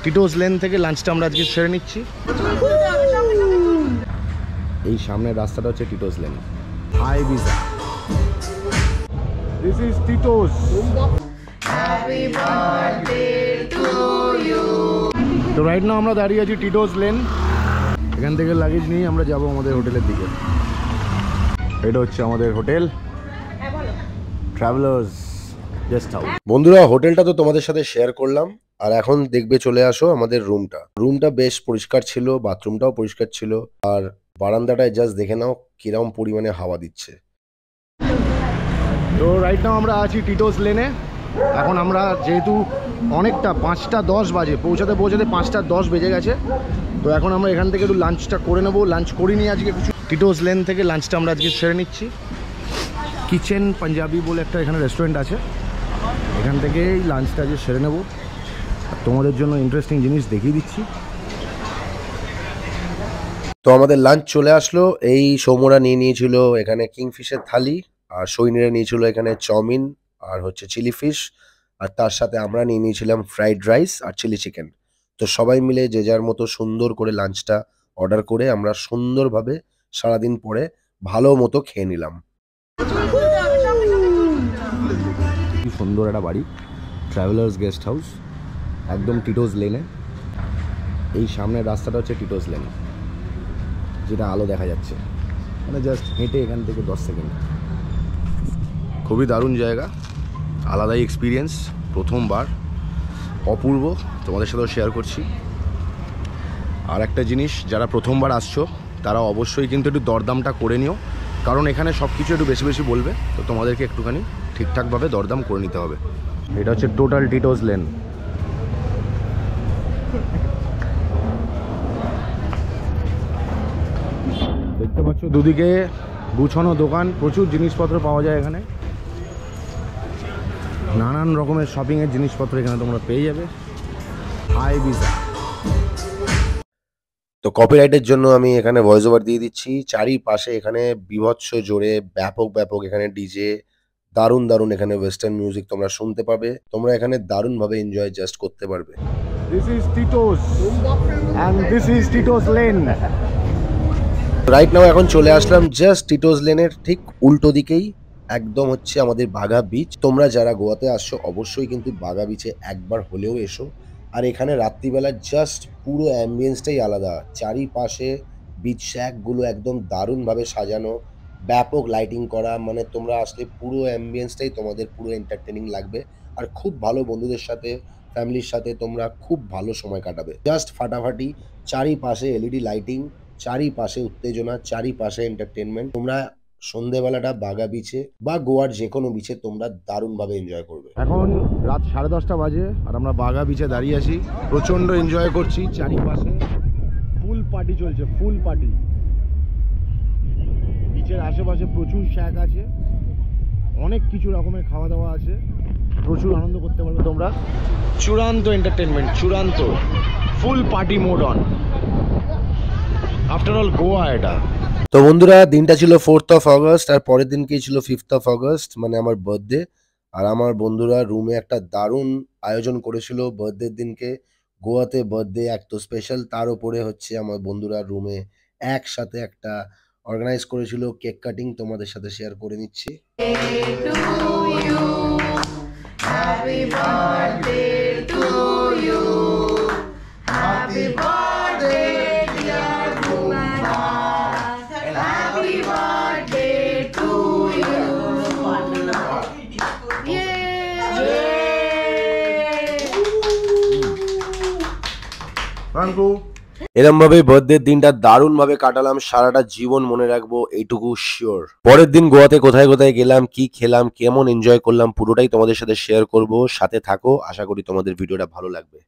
Tito's lane থেকে লাঞ্চটা আমরা আজকে সেরে নিচ্ছি। এই সামনের রাস্তাটা হচ্ছে Tito's lane, Ibiza. This is Tito's. Happy birthday to you. তো রাইট নাও আমরা দাঁড়িয়ে আছি টিটোস লেন। এখান থেকে লাগেজ নিয়ে আমরা যাব আমাদের হোটেলের দিকে। এটা হচ্ছে আমাদের হোটেল, ট্রাভেলার্স গেস্ট হাউস। বন্ধুরা, হোটেলটা তো তোমাদের সাথে শেয়ার করলাম, আর এখন দেখবে চলে আসো আমাদের রুমটা বেশ পরিষ্কার ছিল, বাথরুমটাও পরিষ্কার ছিল, আর বারান্দাটায় জাস্ট দেখে নাও কিরকম পরিমাণে হাওয়া দিচ্ছে। তো রাইট নাও আমরা আছি টিটোস লেনে। এখন আমরা যেহেতু অনেকটা 5টা 10 বাজে, পৌঁছাতে 5টা 10 বেজে গেছে, তো এখন আমরা এখান থেকে একটু লাঞ্চটা করে নেবো। লাঞ্চ করিনি আজকে কিছু। টিটোস লেন থেকে লাঞ্চটা আমরা আজকে সেরে নিচ্ছি। কিচেন পাঞ্জাবি বলে একটা এখানে রেস্টুরেন্ট আছে, এখান থেকেই লাঞ্চটা আজকে সেরে নেবো। তোমাদের জন্য ইন্টারেস্টিং জিনিস দেখিয়ে দিচ্ছি। তো আমাদের লাঞ্চ চলে আসলো। এই সৌম্যরা নিয়ে নিয়েছিল এখানে কিংফিশের থালি, আর সৈনীরা নিয়েছিল এখানে চাউমিন আর হচ্ছে চিলি ফিশ, আর তার সাথে আমরা নিয়ে নিয়েছিলাম ফ্রাইড রাইস আর চিলি চিকেন। তো সবাই মিলে যে যার মতো সুন্দর করে লাঞ্চটা অর্ডার করে আমরা সুন্দরভাবে সারাদিন পরে ভালো মতো খেয়ে নিলাম। কি সুন্দর একটা বাড়ি, ট্রাভেলার্স গেস্ট হাউস, একদম টিটোস লেনে। এই সামনের রাস্তাটা হচ্ছে টিটোস লেন, যেটা আলো দেখা যাচ্ছে, মানে জাস্ট হেঁটে এখান থেকে 10 সেকেন্ড। খুবই দারুণ জায়গা, আলাদাই এক্সপিরিয়েন্স, প্রথমবার, অপূর্ব, তোমাদের সাথেও শেয়ার করছি। আর একটা জিনিস, যারা প্রথমবার আসছো তারা অবশ্যই কিন্তু একটু দরদামটা করে নিও, কারণ এখানে সব কিছু একটু বেশি বেশি বলবে, তো তোমাদেরকে একটুখানি ঠিকঠাকভাবে দরদাম করে নিতে হবে। এটা হচ্ছে টোটাল টিটোস লেন। দেখতে পাচ্ছ দুদিকে গুছানো দোকান, প্রচুর জিনিসপত্র পাওয়া যায় এখানে, নানান রকমের শপিংয়ের জিনিসপত্র এখানে তোমরা পেয়ে যাবে। আইবিজা। তো কপিরাইটের জন্য আমি এখানে ভয়েস ওভার দিয়ে দিচ্ছি। চারিপাশে এখানে বিভৎস জোরে ব্যাপক এখানে ডিজে, দারুণ দারুণ এখানে ওয়েস্টার্ন মিউজিক তোমরা শুনতে পাবে। তোমরা এখানে দারুণভাবে এনজয় জাস্ট করতে পারবে। This is Tito's and this is Tito's lane. Right now এখন চলে আসলাম জাস্ট টিটোস লেনের ঠিক উল্টো দিকেই, একদম হচ্ছে আমাদের বাঘা বিচ। তোমরা যারা গোয়াতে আসছো অবশ্যই কিন্তু বাঘা বিচে একবার হলেও এসো। আর এখানে রাত্রিবেলা জাস্ট পুরো অ্যাম্বিয়েন্সটাই আলাদা, চারিপাশে বিচ শ্যাকগুলো একদম দারুণভাবে সাজানো, ব্যাপক লাইটিং করা, মানে তোমরা আসলে পুরো অ্যাম্বিয়েন্সটাই তোমাদের পুরো এন্টারটেনিং লাগবে। আর খুব ভালো বন্ধুদের সাথে, ফ্যামিলির সাথে তোমরা খুব ভালো সময় কাটাবে। জাস্ট ফাটাফাটি, চারিপাশে এলইডি লাইটিং, চারিপাশে উত্তেজনা, চারিপাশে এন্টারটেনমেন্ট। তোমরা সন্ধেবেলাটা বাঘা বিচে বা গোয়ার যে কোনো বিচে তোমরা দারুণভাবে এনজয় করবে। এখন রাত 10:30 বাজে আর আমরা বাঘা বিচে দাঁড়িয়ে আছি, প্রচন্ড এনজয় করছি। চারিপাশে ফুল পার্টি চলছে, ফুল পার্টি। বিচের আশেপাশে প্রচুর শ্যাক আছে, অনেক কিছু রকমের খাওয়া দাওয়া আছে, প্রচুর আনন্দ করতে পারবে তোমরা। চূড়ান্ত এন্টারটেনমেন্ট, চূড়ান্ত full party mode on. After all Goa এটা। তো বন্ধুরা, দিনটা ছিল 4th of August, আর পরের দিনকেই ছিল 5th of August, মানে আমার বার্থডে। আর আমার বন্ধুরা রুমে একটা দারুণ আয়োজন করেছিল বার্থডের দিনকে। গোয়াতে বার্থডে এক তো স্পেশাল, তার উপরে হচ্ছে আমার বন্ধুরা রুমে একসাথে একটা অর্গানাইজ করেছিল কেক কাটিং, তোমাদের সাথে শেয়ার করে নিচ্ছি। Happy birthday to you, happy birthday dear Buma, happy birthday to you. এরম ভাবে বার্থডে দিনটা দারুণ ভাবে কাটালাম, সারাটা জীবন মনে রাখবো এইটুকু শিওর। পরের দিন গোয়াতে কোথায় কোথায় গেলাম, কি খেলাম, কেমন এনজয় করলাম, পুরোটাই তোমাদের সাথে শেয়ার করব। সাথে থাকো, আশা করি তোমাদের ভিডিওটা ভালো লাগবে।